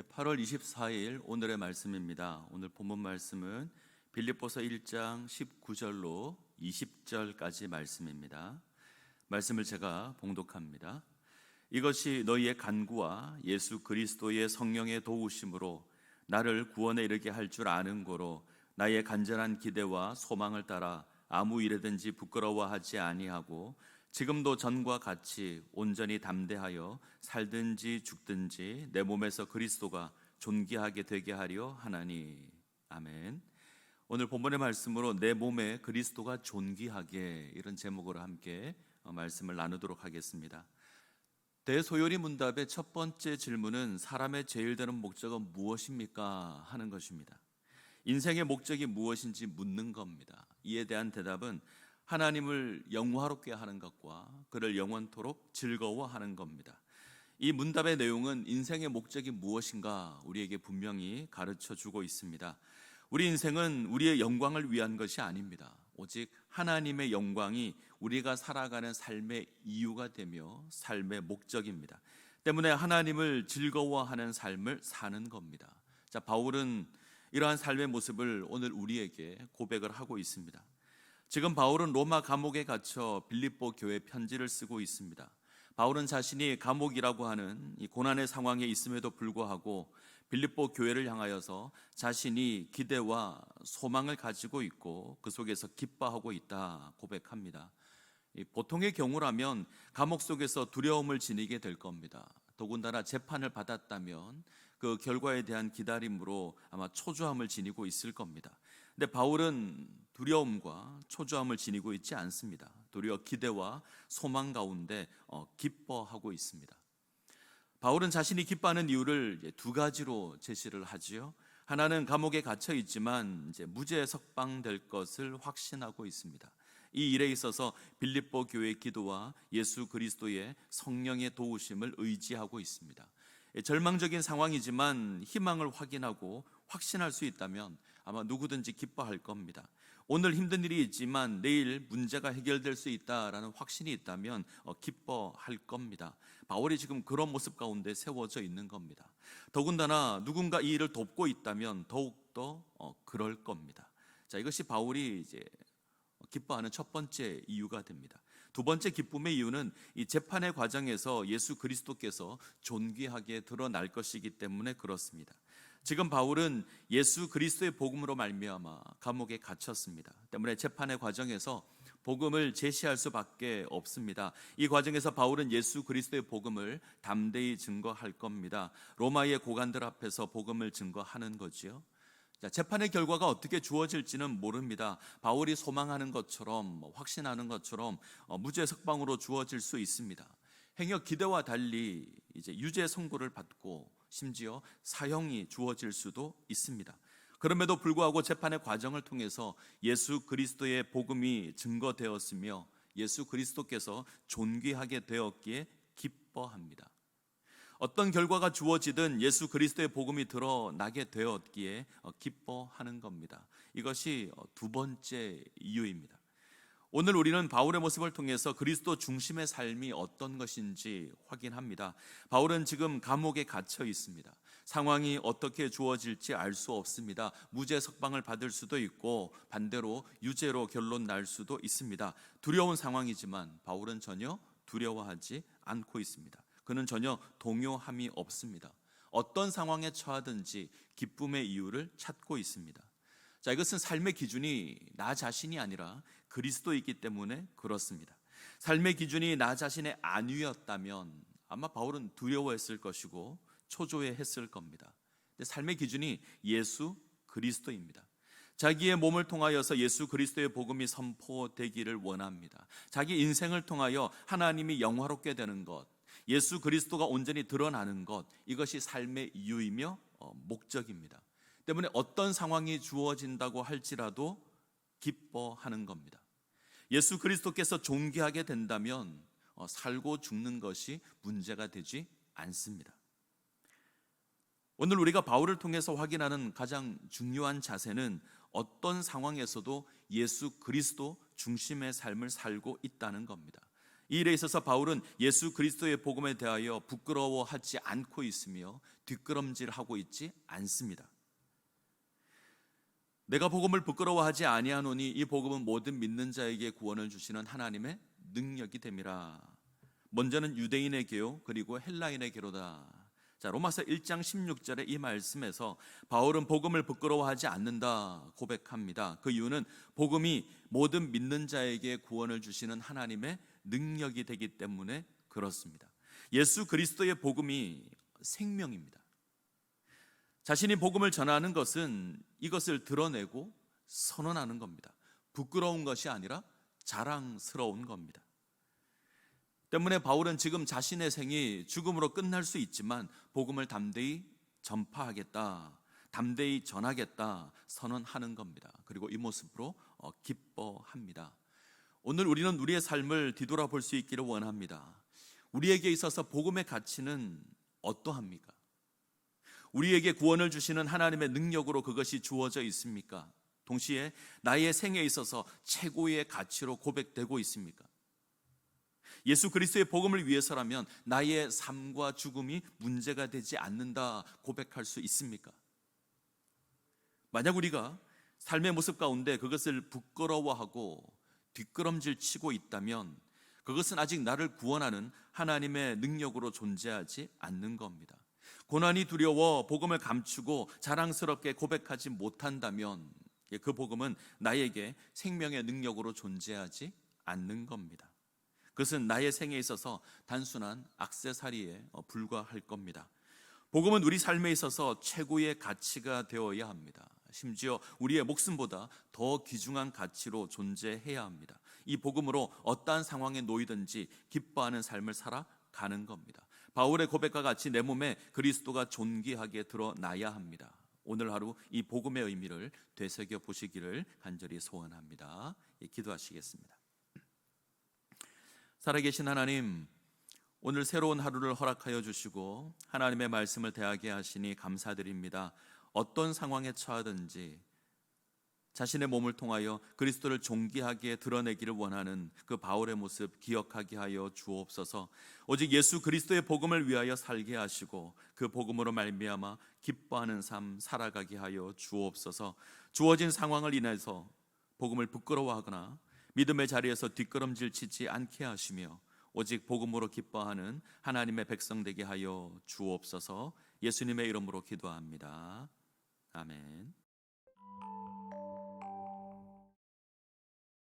8월 24일 오늘의 말씀입니다. 오늘 본문 말씀은 빌립보서 1장 19절로 20절까지 말씀입니다. 말씀을 제가 봉독합니다. 이것이 너희의 간구와 예수 그리스도의 성령의 도우심으로 나를 구원에 이르게 할 줄 아는 고로 나의 간절한 기대와 소망을 따라 아무 일에든지 부끄러워하지 아니하고 지금도 전과 같이 온전히 담대하여 살든지 죽든지 내 몸에서 그리스도가 존귀하게 되게 하려 하나니. 아멘. 오늘 본문의 말씀으로 내 몸에 그리스도가 존귀하게, 이런 제목으로 함께 말씀을 나누도록 하겠습니다. 대소요리 문답의 첫 번째 질문은 사람의 제일 되는 목적은 무엇입니까? 하는 것입니다. 인생의 목적이 무엇인지 묻는 겁니다. 이에 대한 대답은 하나님을 영화롭게 하는 것과 그를 영원토록 즐거워하는 겁니다. 이 문답의 내용은 인생의 목적이 무엇인가 우리에게 분명히 가르쳐 주고 있습니다. 우리 인생은 우리의 영광을 위한 것이 아닙니다. 오직 하나님의 영광이 우리가 살아가는 삶의 이유가 되며 삶의 목적입니다. 때문에 하나님을 즐거워하는 삶을 사는 겁니다. 자, 바울은 이러한 삶의 모습을 오늘 우리에게 고백을 하고 있습니다. 지금 바울은 로마 감옥에 갇혀 빌립보 교회 편지를 쓰고 있습니다. 바울은 자신이 감옥이라고 하는 이 고난의 상황에 있음에도 불구하고 빌립보 교회를 향하여서 자신이 기대와 소망을 가지고 있고 그 속에서 기뻐하고 있다 고백합니다. 보통의 경우라면 감옥 속에서 두려움을 지니게 될 겁니다. 더군다나 재판을 받았다면 그 결과에 대한 기다림으로 아마 초조함을 지니고 있을 겁니다. 근데 바울은 두려움과 초조함을 지니고 있지 않습니다. 도리어 기대와 소망 가운데 기뻐하고 있습니다. 바울은 자신이 기뻐하는 이유를 두 가지로 제시를 하지요. 하나는 감옥에 갇혀 있지만 이제 무죄 석방될 것을 확신하고 있습니다. 이 일에 있어서 빌립보 교회의 기도와 예수 그리스도의 성령의 도우심을 의지하고 있습니다. 절망적인 상황이지만 희망을 확인하고 확신할 수 있다면 아마 누구든지 기뻐할 겁니다. 오늘 힘든 일이 있지만 내일 문제가 해결될 수 있다라는 확신이 있다면 기뻐할 겁니다. 바울이 지금 그런 모습 가운데 세워져 있는 겁니다. 더군다나 누군가 이 일을 돕고 있다면 더욱더 그럴 겁니다. 자, 이것이 바울이 이제 기뻐하는 첫 번째 이유가 됩니다. 두 번째 기쁨의 이유는 이 재판의 과정에서 예수 그리스도께서 존귀하게 드러날 것이기 때문에 그렇습니다. 지금 바울은 예수 그리스도의 복음으로 말미암아 감옥에 갇혔습니다. 때문에 재판의 과정에서 복음을 제시할 수밖에 없습니다. 이 과정에서 바울은 예수 그리스도의 복음을 담대히 증거할 겁니다. 로마의 고관들 앞에서 복음을 증거하는 거지요. 재판의 결과가 어떻게 주어질지는 모릅니다. 바울이 소망하는 것처럼 확신하는 것처럼 무죄 석방으로 주어질 수 있습니다. 행여 기대와 달리 이제 유죄 선고를 받고 심지어 사형이 주어질 수도 있습니다. 그럼에도 불구하고 재판의 과정을 통해서 예수 그리스도의 복음이 증거되었으며 예수 그리스도께서 존귀하게 되었기에 기뻐합니다. 어떤 결과가 주어지든 예수 그리스도의 복음이 드러나게 되었기에 기뻐하는 겁니다. 이것이 두 번째 이유입니다. 오늘 우리는 바울의 모습을 통해서 그리스도 중심의 삶이 어떤 것인지 확인합니다. 바울은 지금 감옥에 갇혀 있습니다. 상황이 어떻게 주어질지 알 수 없습니다. 무죄 석방을 받을 수도 있고 반대로 유죄로 결론 날 수도 있습니다. 두려운 상황이지만 바울은 전혀 두려워하지 않고 있습니다. 그는 전혀 동요함이 없습니다. 어떤 상황에 처하든지 기쁨의 이유를 찾고 있습니다. 자, 이것은 삶의 기준이 나 자신이 아니라 그리스도이기 때문에 그렇습니다. 삶의 기준이 나 자신의 안위였다면 아마 바울은 두려워했을 것이고 초조해했을 겁니다. 근데 삶의 기준이 예수 그리스도입니다. 자기의 몸을 통하여서 예수 그리스도의 복음이 선포되기를 원합니다. 자기 인생을 통하여 하나님이 영화롭게 되는 것, 예수 그리스도가 온전히 드러나는 것, 이것이 삶의 이유이며 목적입니다. 때문에 어떤 상황이 주어진다고 할지라도 기뻐하는 겁니다. 예수 그리스도께서 존귀하게 된다면 살고 죽는 것이 문제가 되지 않습니다. 오늘 우리가 바울을 통해서 확인하는 가장 중요한 자세는 어떤 상황에서도 예수 그리스도 중심의 삶을 살고 있다는 겁니다. 이 일에 있어서 바울은 예수 그리스도의 복음에 대하여 부끄러워하지 않고 있으며 뒷걸음질하고 있지 않습니다. 내가 복음을 부끄러워하지 아니하노니 이 복음은 모든 믿는 자에게 구원을 주시는 하나님의 능력이 됨이라. 먼저는 유대인에게요 그리고 헬라인에게로다. 자, 로마서 1장 16절의 이 말씀에서 바울은 복음을 부끄러워하지 않는다 고백합니다. 그 이유는 복음이 모든 믿는 자에게 구원을 주시는 하나님의 능력이 되기 때문에 그렇습니다. 예수 그리스도의 복음이 생명입니다. 자신이 복음을 전하는 것은 이것을 드러내고 선언하는 겁니다. 부끄러운 것이 아니라 자랑스러운 겁니다. 때문에 바울은 지금 자신의 생이 죽음으로 끝날 수 있지만 복음을 담대히 전파하겠다, 담대히 전하겠다 선언하는 겁니다. 그리고 이 모습으로 기뻐합니다. 오늘 우리는 우리의 삶을 뒤돌아볼 수 있기를 원합니다. 우리에게 있어서 복음의 가치는 어떠합니까? 우리에게 구원을 주시는 하나님의 능력으로 그것이 주어져 있습니까? 동시에 나의 생에 있어서 최고의 가치로 고백되고 있습니까? 예수 그리스도의 복음을 위해서라면 나의 삶과 죽음이 문제가 되지 않는다 고백할 수 있습니까? 만약 우리가 삶의 모습 가운데 그것을 부끄러워하고 뒷걸음질 치고 있다면 그것은 아직 나를 구원하는 하나님의 능력으로 존재하지 않는 겁니다. 고난이 두려워 복음을 감추고 자랑스럽게 고백하지 못한다면 그 복음은 나에게 생명의 능력으로 존재하지 않는 겁니다. 그것은 나의 생에 있어서 단순한 액세서리에 불과할 겁니다. 복음은 우리 삶에 있어서 최고의 가치가 되어야 합니다. 심지어 우리의 목숨보다 더 귀중한 가치로 존재해야 합니다. 이 복음으로 어떠한 상황에 놓이든지 기뻐하는 삶을 살아가는 겁니다. 바울의 고백과 같이 내 몸에 그리스도가 존귀하게 드러나야 합니다. 오늘 하루 이 복음의 의미를 되새겨 보시기를 간절히 소원합니다. 기도하시겠습니다. 살아계신 하나님, 오늘 새로운 하루를 허락하여 주시고 하나님의 말씀을 대하게 하시니 감사드립니다. 어떤 상황에 처하든지 자신의 몸을 통하여 그리스도를 존귀하게 드러내기를 원하는 그 바울의 모습 기억하게 하여 주옵소서. 오직 예수 그리스도의 복음을 위하여 살게 하시고 그 복음으로 말미암아 기뻐하는 삶 살아가게 하여 주옵소서. 주어진 상황을 인해서 복음을 부끄러워하거나 믿음의 자리에서 뒷걸음질 치지 않게 하시며 오직 복음으로 기뻐하는 하나님의 백성 되게 하여 주옵소서. 예수님의 이름으로 기도합니다. 아멘.